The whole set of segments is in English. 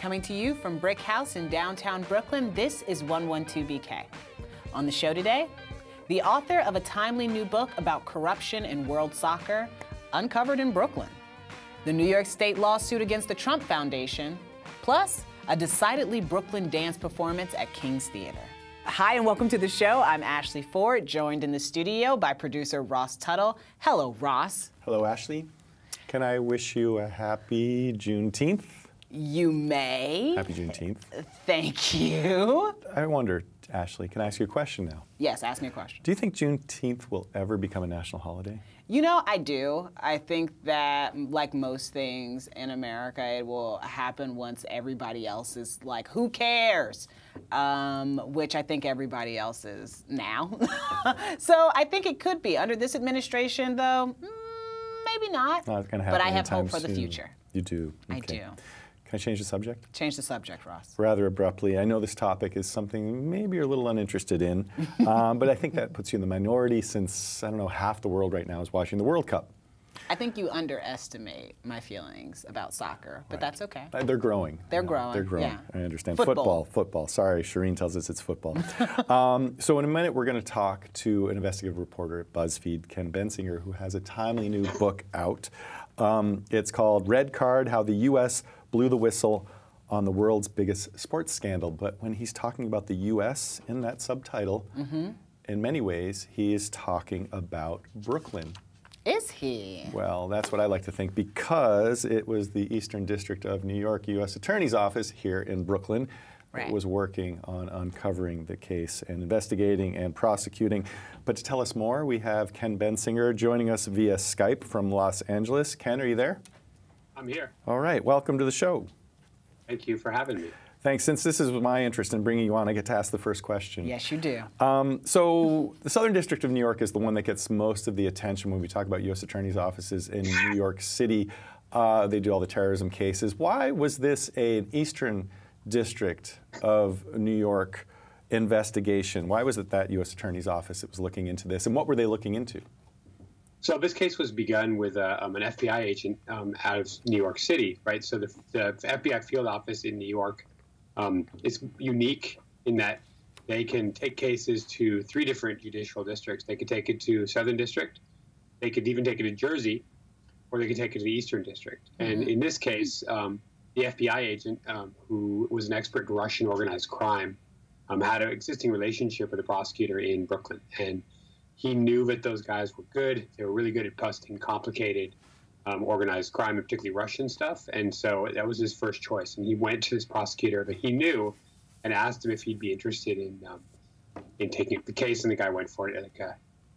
Coming to you from BRIC House in downtown Brooklyn, this is 112BK. On the show today, the author of a timely new book about corruption in world soccer, uncovered in Brooklyn. The New York State lawsuit against the Trump Foundation, plus a decidedly Brooklyn dance performance at King's Theater. Hi, and welcome to the show. I'm Ashley Ford, joined in the studio by producer Ross Tuttle. Hello, Ross. Hello, Ashley. Can I wish you a happy Juneteenth? You may. Happy Juneteenth. Thank you. I wonder, Ashley, can I ask you a question now? Yes, ask me a question. Do you think Juneteenth will ever become a national holiday? You know, I do. I think that, like most things in America, it will happen once everybody else is like, who cares? Which I think everybody else is now. So I think it could be. Under this administration, though, maybe not. Not going to happen. But I have anytime hope for the soon. future. You do? Okay. I do. Can I change the subject? Change the subject, Ross. Rather abruptly. I know this topic is something maybe you're a little uninterested in, but I think that puts you in the minority since, I don't know, half the world right now is watching the World Cup. I think you underestimate my feelings about soccer, but that's okay. They're growing. They're growing. They're growing. Yeah. I understand. Football. Sorry, Shireen tells us it's football. So in a minute, we're going to talk to an investigative reporter at Buzzfeed, Ken Bensinger, who has a timely new book out. It's called Red Card: How the U.S. Blew the Whistle on the World's Biggest Sports Scandal. But when he's talking about the U.S. in that subtitle, in many ways, he is talking about Brooklyn. Is he? Well, that's what I like to think, because it was the Eastern District of New York U.S. Attorney's Office here in Brooklyn that was working on uncovering the case and investigating and prosecuting. But to tell us more, we have Ken Bensinger joining us via Skype from Los Angeles. Ken, are you there? I'm here. All right. Welcome to the show. Thank you for having me. Thanks. Since this is my interest in bringing you on, I get to ask the first question. Yes, you do. So the Southern District of New York is the one that gets most of the attention when we talk about U.S. Attorney's offices in New York City. They do all the terrorism cases. Why was this an Eastern District of New York investigation? Why was it that U.S. Attorney's office that was looking into this? And what were they looking into? So this case was begun with an FBI agent out of New York City, right? So the FBI field office in New York is unique in that they can take cases to 3 different judicial districts. They could take it to Southern District, they could even take it to Jersey, or they could take it to the Eastern District. And in this case, the FBI agent, who was an expert in Russian organized crime, had an existing relationship with a prosecutor in Brooklyn. And he knew that those guys were good. They were really good at busting complicated organized crime, and particularly Russian stuff. And so that was his first choice. And he went to this prosecutor that he knew and asked him if he'd be interested in taking the case. And the guy went for it.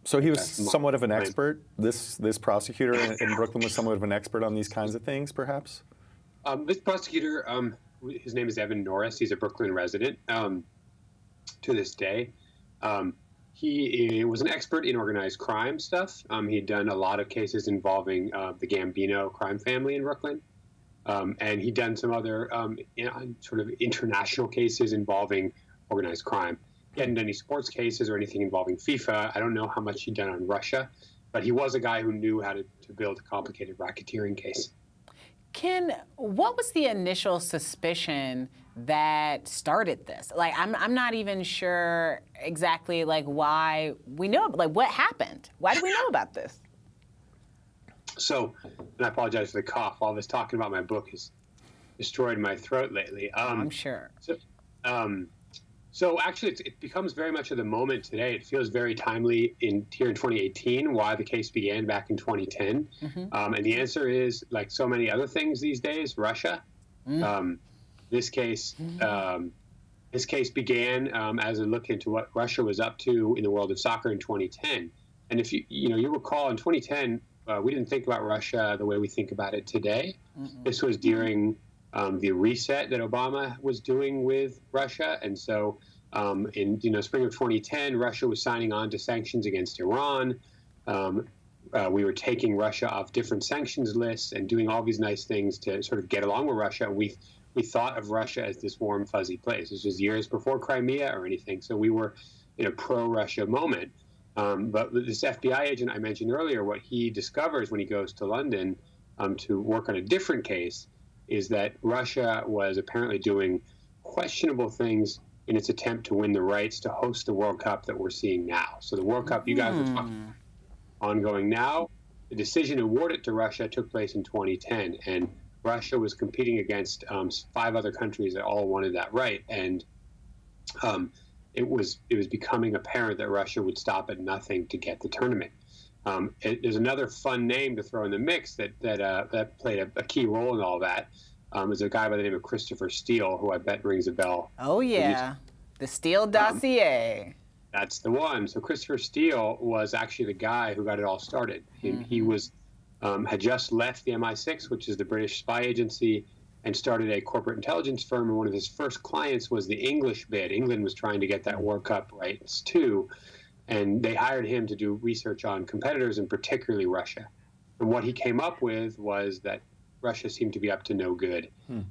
So he was somewhat of an expert? This prosecutor in Brooklyn was somewhat of an expert on these kinds of things, perhaps? This prosecutor, his name is Evan Norris. He's a Brooklyn resident to this day. He was an expert in organized crime stuff. He'd done a lot of cases involving the Gambino crime family in Brooklyn. And he'd done some other sort of international cases involving organized crime. He hadn't done any sports cases or anything involving FIFA. I don't know how much he'd done on Russia, but he was a guy who knew how to build a complicated racketeering case. Ken, what was the initial suspicion that started this? Like, I'm not even sure exactly like why we know, like what happened? Why do we know about this? So, and I apologize for the cough. All this talking about my book has destroyed my throat lately. I'm sure. So actually, it becomes very much of the moment today. It feels very timely here in 2018, why the case began back in 2010. And the answer is, like so many other things these days, Russia. This case began as a look into what Russia was up to in the world of soccer in 2010. And if you recall, in 2010, we didn't think about Russia the way we think about it today. This was during the reset that Obama was doing with Russia. And so in spring of 2010, Russia was signing on to sanctions against Iran. We were taking Russia off different sanctions lists and doing all these nice things to sort of get along with Russia. We thought of Russia as this warm, fuzzy place. This was years before Crimea or anything. So we were in a pro-Russia moment. But this FBI agent I mentioned earlier, what he discovers when he goes to London to work on a different case is that Russia was apparently doing questionable things in its attempt to win the rights to host the World Cup that we're seeing now. So the World Cup you guys are talking ongoing now, the decision to award it to Russia took place in 2010, and Russia was competing against 5 other countries that all wanted that right, and it was becoming apparent that Russia would stop at nothing to get the tournament. There's another fun name to throw in the mix that played a key role in all that. Is a guy by the name of Christopher Steele, who I bet rings a bell. Oh, yeah. The Steele dossier. That's the one. So Christopher Steele was actually the guy who got it all started. He was had just left the MI6, which is the British spy agency, and started a corporate intelligence firm. And one of his first clients was the English bid. England was trying to get that World Cup rights too. And they hired him to do research on competitors, and particularly Russia. And what he came up with was that Russia seemed to be up to no good.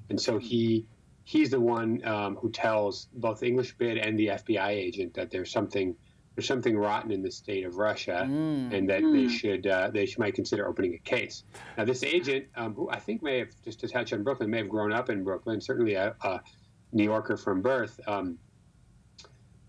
And so he's the one who tells both the English bid and the FBI agent that there's something rotten in the state of Russia, and that they might consider opening a case. Now, this agent, who I think may have, just to touch on Brooklyn, may have grown up in Brooklyn, certainly a New Yorker from birth,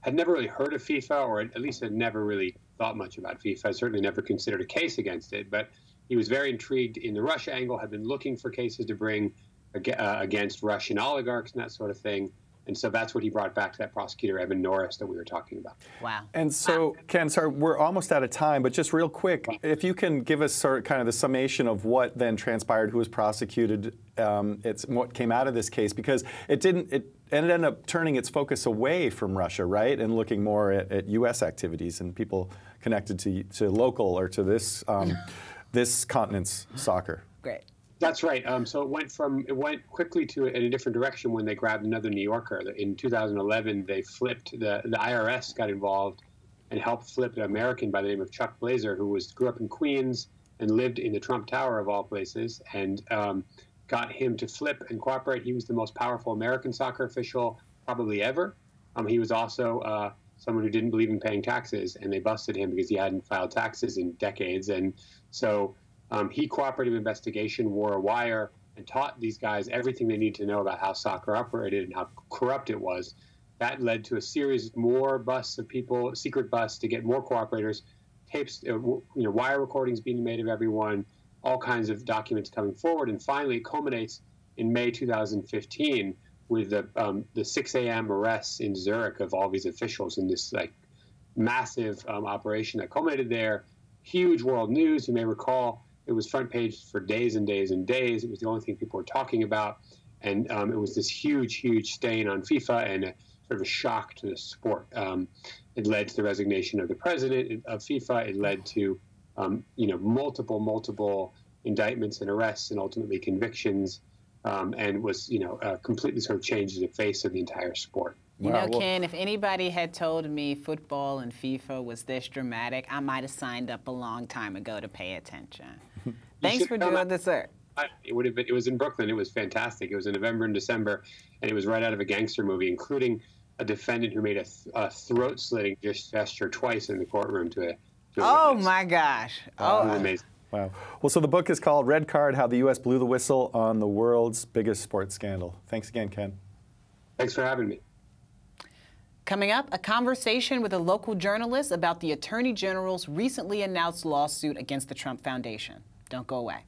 had never really heard of FIFA, or at least had never really thought much about FIFA, certainly never considered a case against it, but he was very intrigued in the Russia angle, had been looking for cases to bring against Russian oligarchs and that sort of thing. And so that's what he brought back to that prosecutor, Evan Norris, that we were talking about. Wow. And so, Ken, sorry, we're almost out of time, but just real quick, if you can give us sort of kind of the summation of what then transpired, who was prosecuted, what came out of this case, because it ended up turning its focus away from Russia, right, and looking more at U.S. activities and people connected to local or to this this continent's soccer. Great. That's right. So it went quickly in a different direction when they grabbed another New Yorker. In 2011, they flipped the IRS got involved and helped flip an American by the name of Chuck Blazer, who grew up in Queens and lived in the Trump Tower of all places, and got him to flip and cooperate. He was the most powerful American soccer official probably ever. He was also someone who didn't believe in paying taxes, and they busted him because he hadn't filed taxes in decades. And so he cooperated with investigation, wore a wire, and taught these guys everything they need to know about how soccer operated and how corrupt it was. That led to a series more busts of people, secret busts, to get more cooperators, tapes, wire recordings being made of everyone, all kinds of documents coming forward, and finally it culminates in May 2015 with the 6 a.m. arrests in Zurich of all these officials in this massive operation that culminated there. Huge world news. You may recall it was front page for days and days and days. It was the only thing people were talking about, and it was this huge stain on FIFA and sort of a shock to the sport. It led to the resignation of the president of FIFA. It led to multiple indictments and arrests and ultimately convictions, and was completely sort of changed the face of the entire sport. You know, Ken, if anybody had told me football and FIFA was this dramatic, I might have signed up a long time ago to pay attention. Thanks for doing this, sir. It would have been. It was in Brooklyn. It was fantastic. It was in November and December, and it was right out of a gangster movie, including a defendant who made a throat-slitting gesture twice in the courtroom to a Oh witness. my gosh! Amazing. Wow. Well, so the book is called Red Card: How the U.S. Blew the Whistle on the World's Biggest Sports Scandal. Thanks again, Ken. Thanks for having me. Coming up, a conversation with a local journalist about the Attorney General's recently announced lawsuit against the Trump Foundation. Don't go away.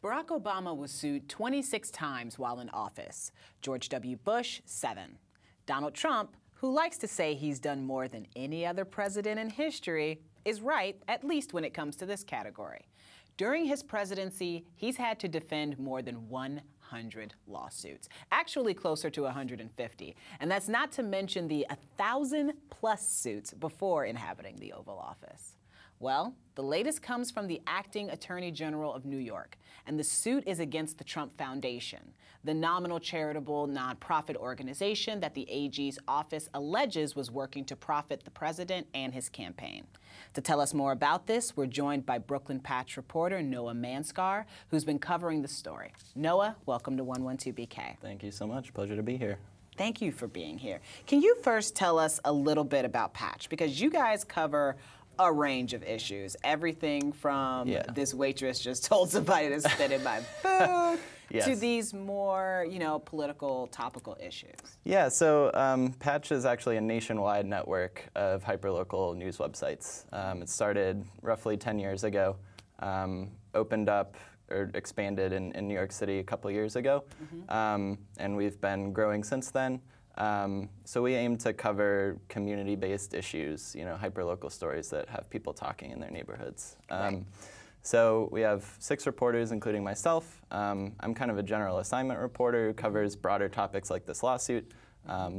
Barack Obama was sued 26 times while in office. George W. Bush, 7. Donald Trump, who likes to say he's done more than any other president in history, is right, at least when it comes to this category. During his presidency, he's had to defend more than 100 lawsuits, actually closer to 150. And that's not to mention the 1,000+ suits before inhabiting the Oval Office. Well, the latest comes from the acting Attorney General of New York, and the suit is against the Trump Foundation, the nominal charitable nonprofit organization that the AG's office alleges was working to profit the president and his campaign. To tell us more about this, we're joined by Brooklyn Patch reporter Noah Manskar, who's been covering the story. Noah, welcome to 112BK. Thank you so much. Pleasure to be here. Thank you for being here. Can you first tell us a little bit about Patch? Because you guys cover a range of issues. Everything from this waitress just told somebody to spit in my food to these more, political, topical issues. Yeah, so Patch is actually a nationwide network of hyperlocal news websites. It started roughly 10 years ago, opened up or expanded in New York City a couple years ago, and we've been growing since then. So we aim to cover community-based issues, hyperlocal stories that have people talking in their neighborhoods. So we have 6 reporters, including myself. I'm kind of a general assignment reporter who covers broader topics like this lawsuit,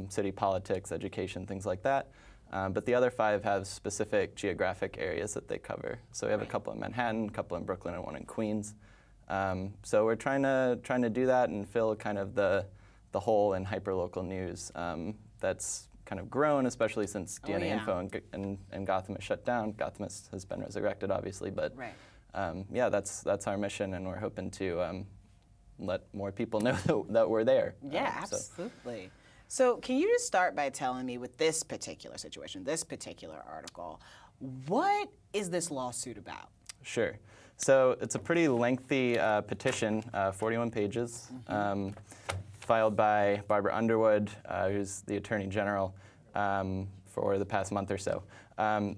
city politics, education, things like that. But the other 5 have specific geographic areas that they cover. So we have a couple in Manhattan, a couple in Brooklyn, and 1 in Queens. So we're trying to do that and fill kind of the hole in hyperlocal news that's kind of grown, especially since DNA Info and Gotham has shut down. Gotham has been resurrected, obviously, but yeah, that's our mission, and we're hoping to let more people know that we're there. Yeah, absolutely. So can you just start by telling me, with this particular situation, this particular article, what is this lawsuit about? Sure. So it's a pretty lengthy petition, 41 pages, filed by Barbara Underwood, who's the Attorney General, for the past month or so.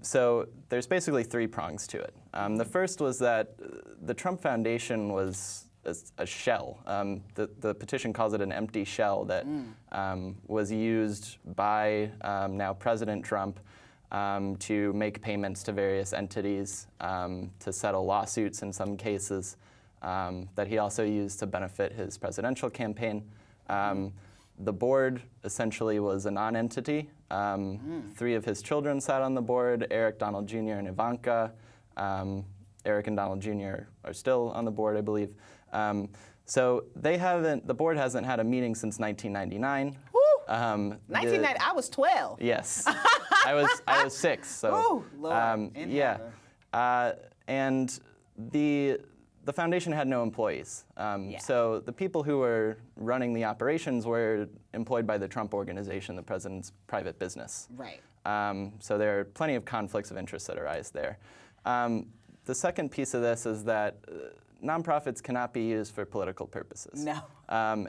So there's basically 3 prongs to it. The first was that the Trump Foundation was a shell. The petition calls it an empty shell that was used by now President Trump to make payments to various entities, to settle lawsuits in some cases, that he also used to benefit his presidential campaign. The board essentially was a non-entity. 3 of his children sat on the board, Eric, Donald Jr., and Ivanka. Eric and Donald Jr. are still on the board, I believe. So the board hasn't had a meeting since 1999. 1990, I was 12. Yes, I was 6. So Lord, yeah, and the foundation had no employees. So the people who were running the operations were employed by the Trump Organization, the president's private business. Right. So there are plenty of conflicts of interest that arise there. The second piece of this is that nonprofits cannot be used for political purposes. No.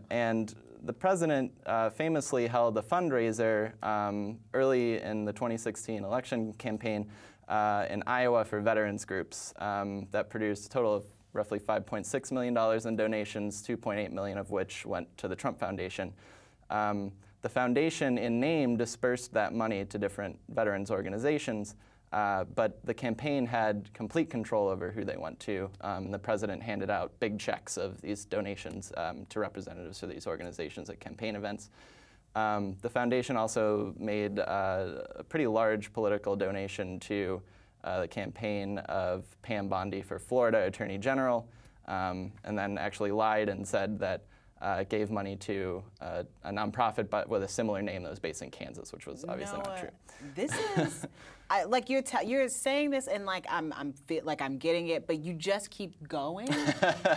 And the president famously held a fundraiser early in the 2016 election campaign in Iowa for veterans groups that produced a total of roughly $5.6 million in donations, $2.8 million of which went to the Trump Foundation. The foundation, in name, dispersed that money to different veterans organizations, but the campaign had complete control over who they went to. The president handed out big checks of these donations to representatives for these organizations at campaign events. The foundation also made a pretty large political donation to the campaign of Pam Bondi for Florida Attorney General, and then actually lied and said that it gave money to a nonprofit but with a similar name that was based in Kansas, which was obviously not true. This is, like you're saying this, and like I'm getting it, but you just keep going,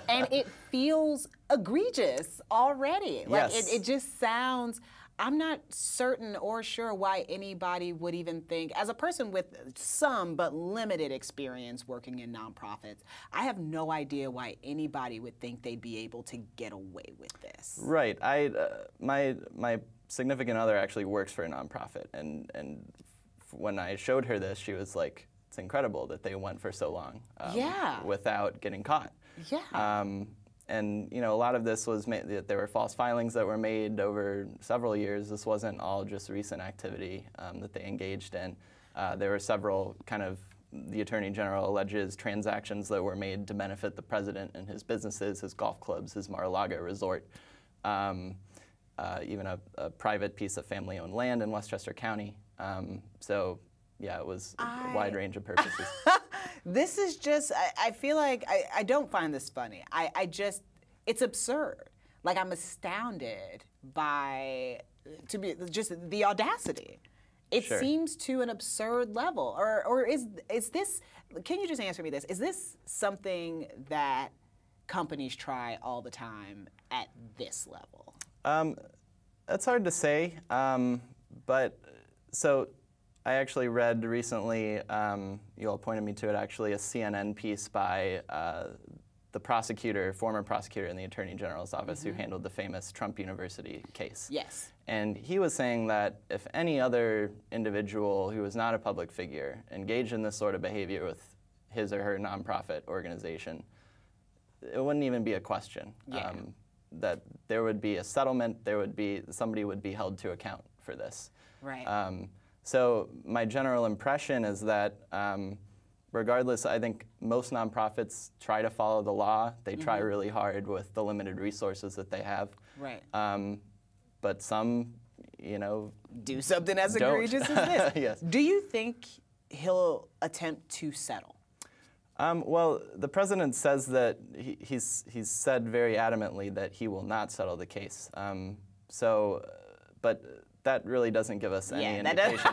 and it feels egregious already. Like Yes. it just sounds. I'm not certain or sure why anybody would even think, as a person with some but limited experience working in nonprofits, I have no idea why anybody would think they'd be able to get away with this. Right. My significant other actually works for a nonprofit, and when I showed her this, she was like, "It's incredible that they went for so long without getting caught." Yeah. And a lot of this was there were false filings that were made over several years. This wasn't all just recent activity that they engaged in. There were several the Attorney General alleges transactions that were made to benefit the president and his businesses, his golf clubs, his Mar-a-Lago resort, even a private piece of family-owned land in Westchester County. So yeah, it was a wide range of purposes. This is just, I feel like, I don't find this funny. It's absurd. Like, I'm astounded by, just the audacity. It seems to an absurd level. Or is this, can you just answer me this, is this something that companies try all the time at this level? That's hard to say, but so I actually read recently, you all pointed me to it actually, a CNN piece by the prosecutor, former prosecutor in the Attorney General's office who handled the famous Trump University case. Yes. And he was saying that if any other individual who was not a public figure engaged in this sort of behavior with his or her nonprofit organization, it wouldn't even be a question. Yeah. That there would be a settlement, somebody would be held to account for this. Right. So my general impression is that regardless, I think most nonprofits try to follow the law. They try really hard with the limited resources that they have. Right. But some, do something as don't. egregious as this. Yes. Do you think he'll attempt to settle? Well, the president says that he's said very adamantly that he will not settle the case. But that really doesn't give us any indication.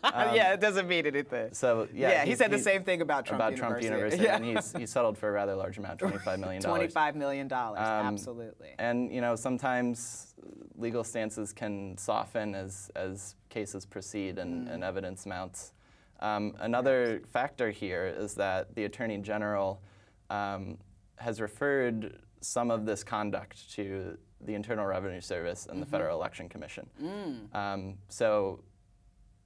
Yeah, it doesn't mean anything. So he said the same thing about Trump University. Yeah. And he settled for a rather large amount, $25 million. $25 million, absolutely. And sometimes legal stances can soften as cases proceed and evidence mounts. Another factor here is that the Attorney General has referred some of this conduct to the Internal Revenue Service and the Federal Election Commission. So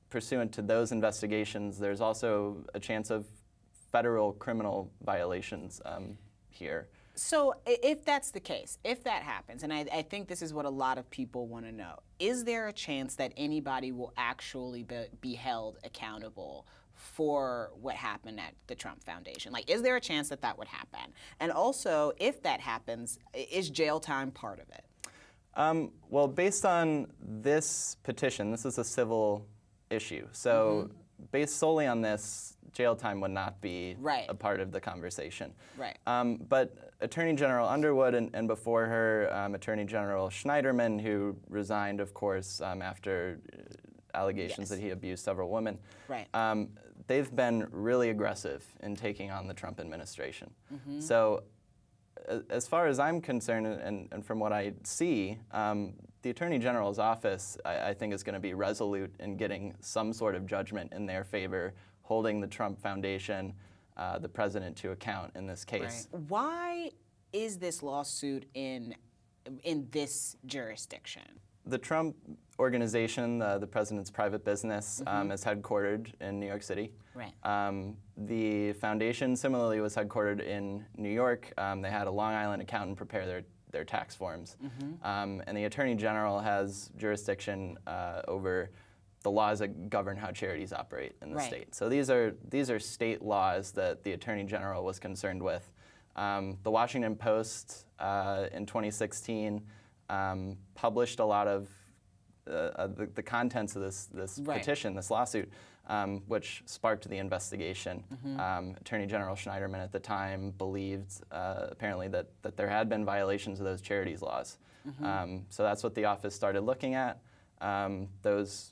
pursuant to those investigations, there's also a chance of federal criminal violations here. So if that's the case, if that happens, and I think this is what a lot of people want to know, is there a chance that anybody will actually be held accountable for what happened at the Trump Foundation? Like, is there a chance that that would happen? And also, if that happens, is jail time part of it? Well, based on this petition, this is a civil issue. So based solely on this, jail time would not be a part of the conversation. Right. But Attorney General Underwood and before her, Attorney General Schneiderman, who resigned, of course, after allegations that he abused several women, they've been really aggressive in taking on the Trump administration. So as far as I'm concerned, and from what I see, the Attorney General's office, I think, is going to be resolute in getting some sort of judgment in their favor, holding the Trump Foundation, the president to account in this case. Right. Why is this lawsuit in this jurisdiction? The Trump organization, the president's private business, is headquartered in New York City. Right. The foundation similarly was headquartered in New York. They had a Long Island accountant prepare their tax forms. And the Attorney General has jurisdiction over the laws that govern how charities operate in the state. So these are state laws that the Attorney General was concerned with. The Washington Post in 2016 published a lot of the contents of this petition, this lawsuit, which sparked the investigation. Attorney General Schneiderman at the time believed apparently that there had been violations of those charities laws. So that's what the office started looking at, those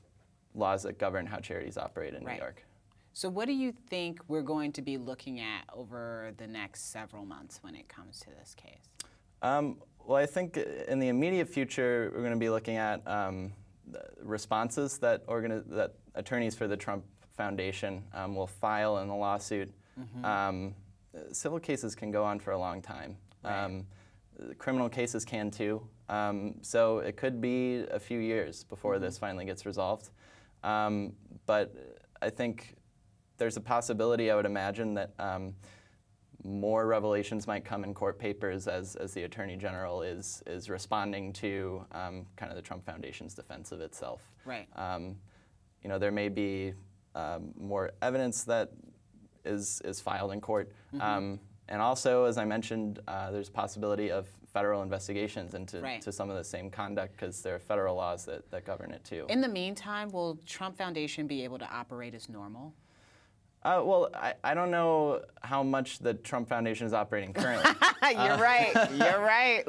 laws that govern how charities operate in New York. So what do you think we're going to be looking at over the next several months when it comes to this case? Well, I think in the immediate future, we're going to be looking at responses that attorneys for the Trump Foundation will file in the lawsuit. Civil cases can go on for a long time. Criminal cases can too. So it could be a few years before this finally gets resolved. But I think there's a possibility, I would imagine, that more revelations might come in court papers as the Attorney General is responding to kind of the Trump Foundation's defense of itself. Right. There may be more evidence that is filed in court. And also, as I mentioned, there's a possibility of federal investigations into some of the same conduct because there are federal laws that govern it too. In the meantime, will Trump Foundation be able to operate as normal? Well, I don't know how much the Trump Foundation is operating currently. You're right. You're right.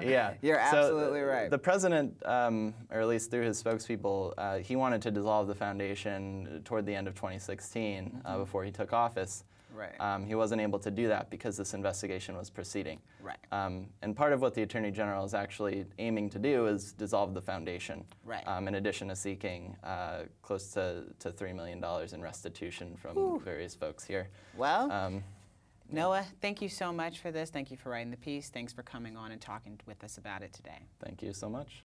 Yeah. You're absolutely right. The president, or at least through his spokespeople, he wanted to dissolve the foundation toward the end of 2016 before he took office. Right. He wasn't able to do that because this investigation was proceeding. Right. And part of what the Attorney General is actually aiming to do is dissolve the foundation. Right. In addition to seeking close to $3 million in restitution from various folks here. Well, Noah, thank you so much for this. Thank you for writing the piece. Thanks for coming on and talking with us about it today. Thank you so much.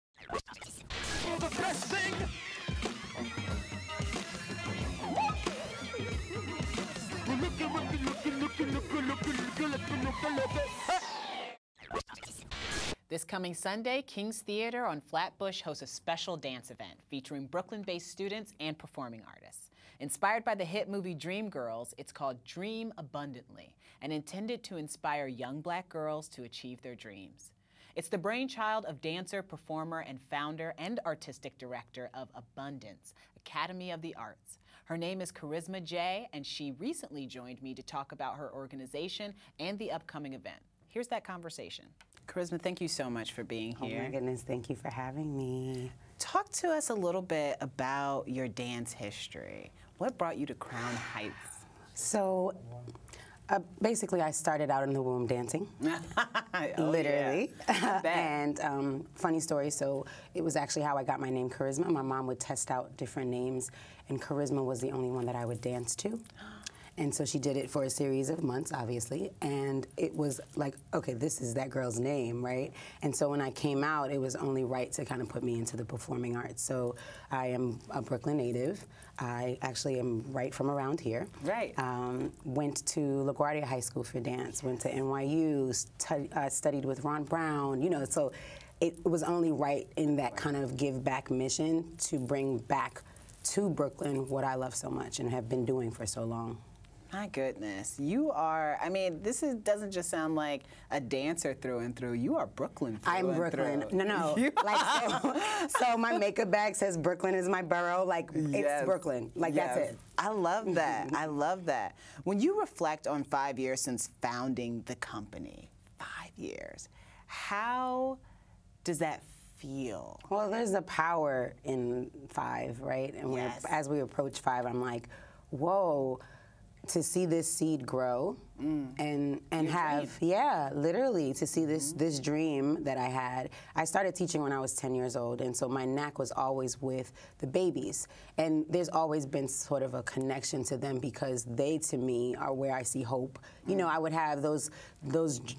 This coming Sunday, King's Theater on Flatbush hosts a special dance event featuring Brooklyn-based students and performing artists. Inspired by the hit movie Dreamgirls, it's called Dream Abundantly and intended to inspire young Black girls to achieve their dreams. It's the brainchild of dancer, performer, and founder and artistic director of Abundance, Academy of the Arts. Her name is Karisma Jay, and she recently joined me to talk about her organization and the upcoming event. Here's that conversation. Karisma, thank you so much for being here. Oh my goodness, thank you for having me. Talk to us a little bit about your dance history. What brought you to Crown Heights? So, basically, I started out in the womb dancing, literally. Yeah. And funny story, so it was actually how I got my name Karisma. My mom would test out different names, and Karisma was the only one that I would dance to. And so she did it for a series of months, obviously, and it was like, okay, this is that girl's name, right? And so when I came out, it was only right to kind of put me into the performing arts. So I am a Brooklyn native. I actually am right from around here. Right. Went to LaGuardia High School for dance, went to NYU, studied with Ron Brown, you know, so it was only right in that kind of give back mission to bring back to Brooklyn what I love so much and have been doing for so long. My goodness, you are, I mean, doesn't just sound like a dancer through and through. You are Brooklyn through I'm and Brooklyn. through. No. Like, so my makeup bag says Brooklyn is my borough. Like, it's Brooklyn. Like, that's it. I love that. I love that. When you reflect on 5 years since founding the company, 5 years, how does that feel? Well, there's a power in 5, right? And as we approach 5, I'm like, whoa. To see this seed grow and have, literally to see this dream that I had. I started teaching when I was 10 years old, and so my knack was always with the babies. And there's always been sort of a connection to them because they, to me, are where I see hope. You know, I would have those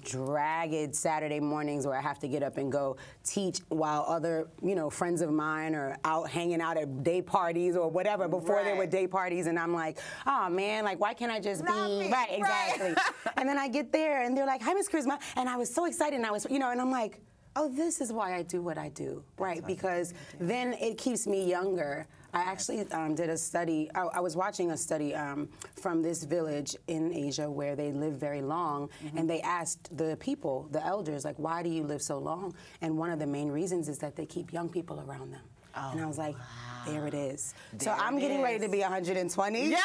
dragged Saturday mornings where I have to get up and go teach while other, you know, friends of mine are out hanging out at day parties or whatever before there were day parties, and I'm like, oh man, like why can't I just be right? Exactly. And then I get there and they're like, hi, Miss Karisma, and I was so excited, and I was, you know, and I'm like, oh, this is why I do what I do, right? Because then it keeps me younger. I actually did a study. I was watching a study from this village in Asia where they live very long, and they asked the people, the elders, like, why do you live so long? And one of the main reasons is that they keep young people around them. Oh, and I was like, there it is. So I'm getting ready to be 120. Yeah.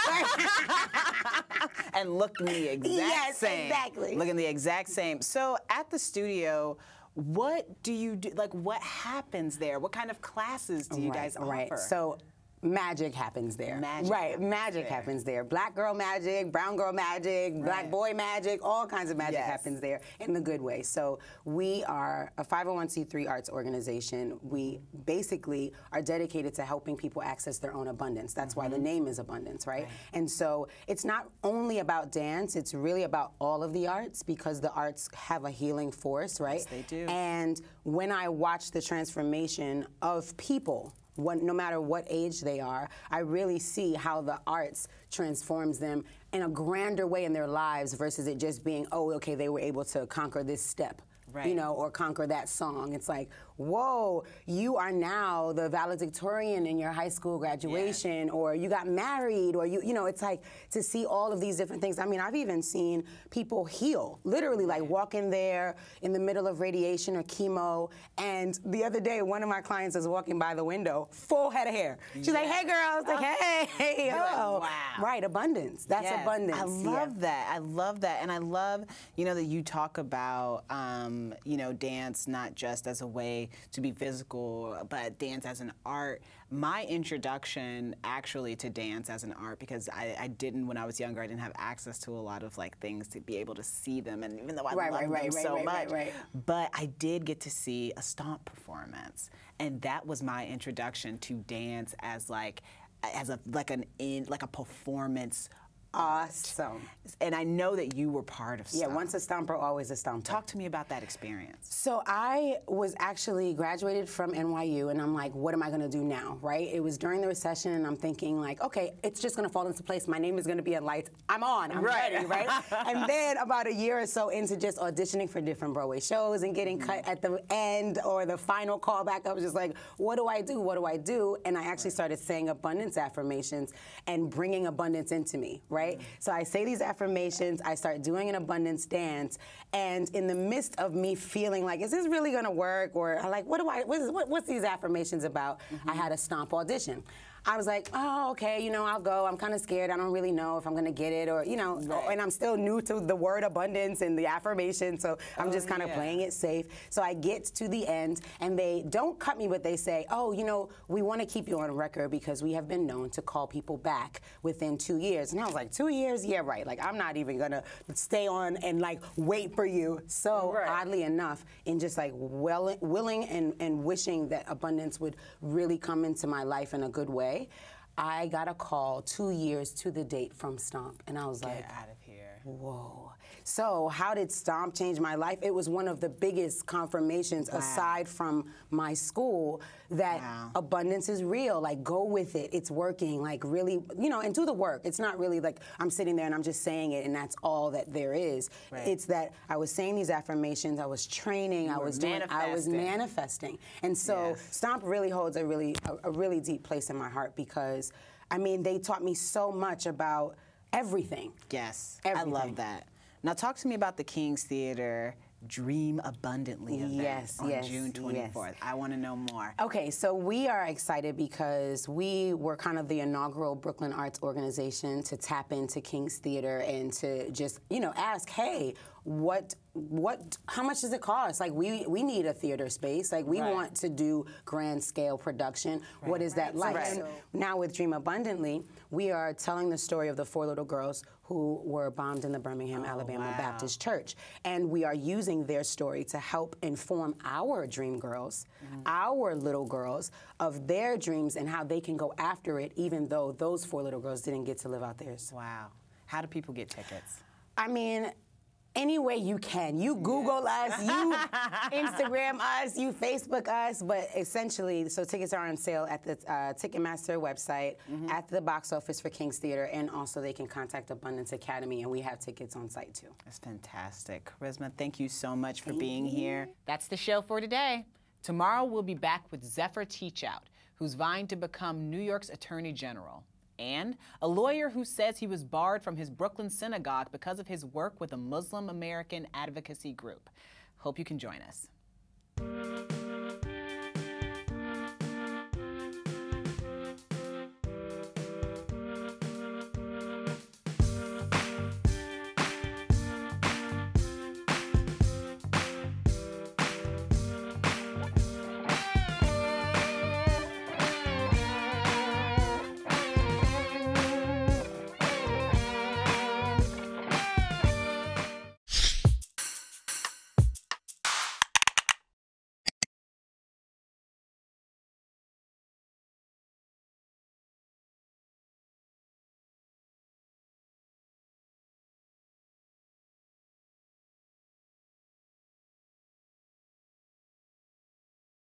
And look the exact same. Exactly. Looking the exact same. So at the studio, what do you do? Like, what happens there? What kind of classes do you guys offer? Right. So magic happens there. Magic happens there. Black girl magic, brown girl magic, black boy magic, all kinds of magic happens there in the good way. So we are a 501c3 arts organization. We basically are dedicated to helping people access their own abundance. That's why the name is Abundance, right? And so it's not only about dance, it's really about all of the arts because the arts have a healing force, right? Yes, they do. And when I watch the transformation of people, no matter what age they are, I really see how the arts transforms them in a grander way in their lives versus it just being, oh, okay, they were able to conquer this step. You know, or conquer that song. It's like, whoa, you are now the valedictorian in your high school graduation, or you got married, or you know, it's like to see all of these different things. I mean, I've even seen people heal, literally, like walk in there in the middle of radiation or chemo. And the other day, one of my clients was walking by the window, full head of hair. She's like, hey, girl. I was like, hey, oh, wow. Right, abundance. That's abundance. I love that. I love that, and I love, you know, that you talk about. you know, dance not just as a way to be physical, but dance as an art. My introduction actually to dance as an art, because I didn't, when I was younger, I didn't have access to a lot of like things to be able to see them, and even though I love them so much, but I did get to see a stomp performance, and that was my introduction to dance as like a performance. Awesome. And I know that you were part of Stomp. Yeah, once a stomper, always a stomper. Talk to me about that experience. So I was actually graduated from NYU, and I'm like, what am I gonna do now, right? It was during the recession, and I'm thinking like, okay, it's just gonna fall into place. My name is gonna be in lights. I'm on, I'm ready, right? And then about a year or so into just auditioning for different Broadway shows and getting cut at the end or the final callback, I was just like, what do I do, what do I do? And I actually started saying abundance affirmations and bringing abundance into me, right? So I say these affirmations, I start doing an abundance dance, and in the midst of me feeling like, is this really gonna work? Or like, what's these affirmations about? I had a stomp audition. I was like, oh, okay, you know, I'll go. I'm kind of scared. I don't really know if I'm going to get it, or, you know, and I'm still new to the word abundance and the affirmation, so I'm just kind of playing it safe. So I get to the end, and they don't cut me, but they say, oh, you know, we want to keep you on record because we have been known to call people back within 2 years. And I was like, 2 years? Yeah, right. Like, I'm not even going to stay on and, like, wait for you. So, oddly enough, in just, like, willing and wishing that abundance would really come into my life in a good way, I got a call 2 years to the date from Stomp, and I was like, get out of here. Whoa. So how did Stomp change my life? It was one of the biggest confirmations aside from my school that abundance is real. Like, go with it. It's working. Like, really, you know, and do the work. It's not really like I'm sitting there and I'm just saying it and that's all that there is. It's that I was saying these affirmations, I was training, I was manifesting. And so Stomp really holds a really deep place in my heart because, I mean, they taught me so much about everything. Yes, everything. I love that. Now talk to me about the King's Theater Dream Abundantly event on June 24th. I want to know more. Okay, so we are excited because we were kind of the inaugural Brooklyn Arts organization to tap into King's Theater and to just, you know, ask, hey, how much does it cost? Like, we need a theater space. Like, we want to do grand scale production. What is that like? And now with Dream Abundantly, we are telling the story of the 4 little girls who were bombed in the Birmingham, Alabama Baptist Church. And we are using their story to help inform our dream girls, our little girls, of their dreams and how they can go after it, even though those 4 little girls didn't get to live out theirs. Wow. How do people get tickets? I mean, any way you can. You Google us, you Instagram us, you Facebook us, but essentially, so tickets are on sale at the Ticketmaster website, at the box office for King's Theater, and also they can contact Abundance Academy, and we have tickets on site too. That's fantastic. Karisma, thank you so much for being here. That's the show for today. Tomorrow we'll be back with Zephyr Teachout, who's vying to become New York's Attorney General, and a lawyer who says he was barred from his Brooklyn synagogue because of his work with a Muslim American advocacy group. Hope you can join us.